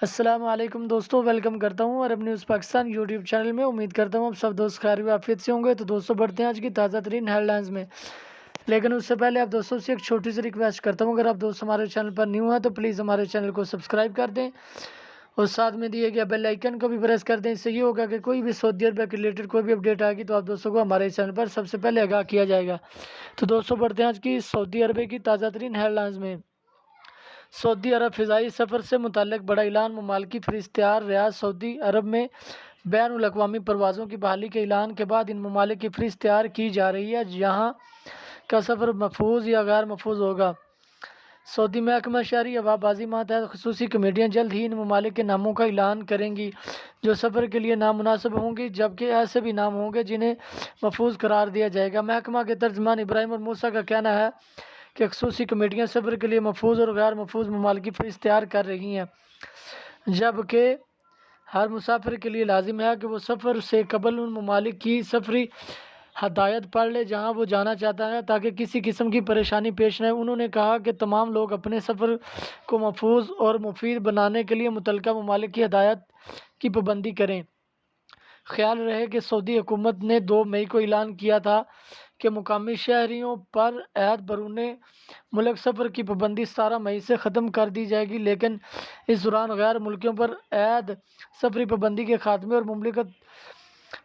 السلام علیکم دوستوں، ویلکم کرتا ہوں عرب نیوز پاکستان یوٹیوب چینل میں۔ امید کرتا ہوں اب سب دوست خیر و عافیت سے ہوں گے۔ تو دوستوں بڑھتے ہیں آج کی تازہ ترین ہیڈ لائنز میں، لیکن اس سے پہلے آپ دوستوں سے ایک چھوٹی سی ریکویسٹ کرتا ہوں، اگر آپ دوست ہمارے چینل پر نیو ہیں تو پلیز ہمارے چینل کو سبسکرائب کر دیں اور ساتھ میں دیے گیا بیل آئیکن کو بھی پریس کر دیں۔ اس سے یہ ہوگا کہ کوئی بھی سعودی عربیہ کے ریلیٹڈ کوئی بھی اپڈیٹ آئے گی تو آپ دوستوں کو ہمارے چینل پر سب سے پہلے آگاہ کیا جائے گا۔ تو دوستوں بڑھتے ہیں آج کی سعودی عربیہ کی تازہ ترین ہیڈ لائنز میں۔ سعودی عرب فضائی سفر سے متعلق بڑا اعلان، ممالکی فہرست ریاض سعودی عرب میں بین الاقوامی پروازوں کی بحالی کے اعلان کے بعد ان ممالک کی فہرست تیار کی جا رہی ہے جہاں کا سفر محفوظ یا غیر محفوظ ہوگا۔ سعودی محکمہ شہری ہوا بازی ماتحت خصوصی کمیٹیاں جلد ہی ان ممالک کے ناموں کا اعلان کریں گی جو سفر کے لیے نامناسب ہوں گی، جبکہ ایسے بھی نام ہوں گے جنہیں محفوظ قرار دیا جائے گا۔ محکمہ کے ترجمان ابراہیم الموسیٰ کا کہنا ہے کہ خصوصی کمیٹیاں سفر کے لیے محفوظ اور غیر محفوظ ممالک کی فہرست تیار کر رہی ہیں، جبکہ ہر مسافر کے لیے لازم ہے کہ وہ سفر سے قبل ان ممالک کی سفری ہدایت پڑھ لے جہاں وہ جانا چاہتا ہے تاکہ کسی قسم کی پریشانی پیش نہ آئے۔ انہوں نے کہا کہ تمام لوگ اپنے سفر کو محفوظ اور مفید بنانے کے لیے متعلقہ ممالک کی ہدایات کی پابندی کریں۔ خیال رہے کہ سعودی حکومت نے 2 مئی کو اعلان کیا تھا کہ مقامی شہریوں پر عائد بیرون ملک سفر کی پابندی 17 مئی سے ختم کر دی جائے گی، لیکن اس دوران غیر ملکیوں پر عائد سفری پابندی کے خاتمے اور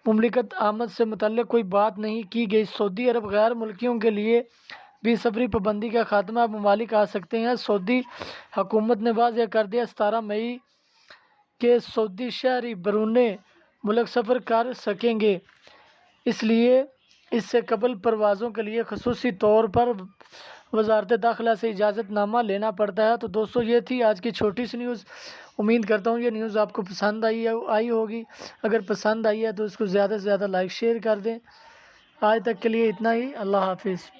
مملکت آمد سے متعلق کوئی بات نہیں کی گئی۔ سعودی عرب غیر ملکیوں کے لیے بھی سفری پابندی کا خاتمہ اب ممالک آ سکتے ہیں۔ سعودی حکومت نے واضح کر دیا 17 مئی کے سعودی شہری بیرون ملک سفر کر سکیں گے، اس لیے اس سے قبل پروازوں کے لیے خصوصی طور پر وزارت داخلہ سے اجازت نامہ لینا پڑتا ہے۔ تو دوستو یہ تھی آج کی چھوٹی سی نیوز۔ امید کرتا ہوں یہ نیوز آپ کو پسند آئی ہوگی۔ اگر پسند آئی ہے تو اس کو زیادہ سے زیادہ لائک شیئر کر دیں۔ آج تک کے لیے اتنا ہی، اللہ حافظ۔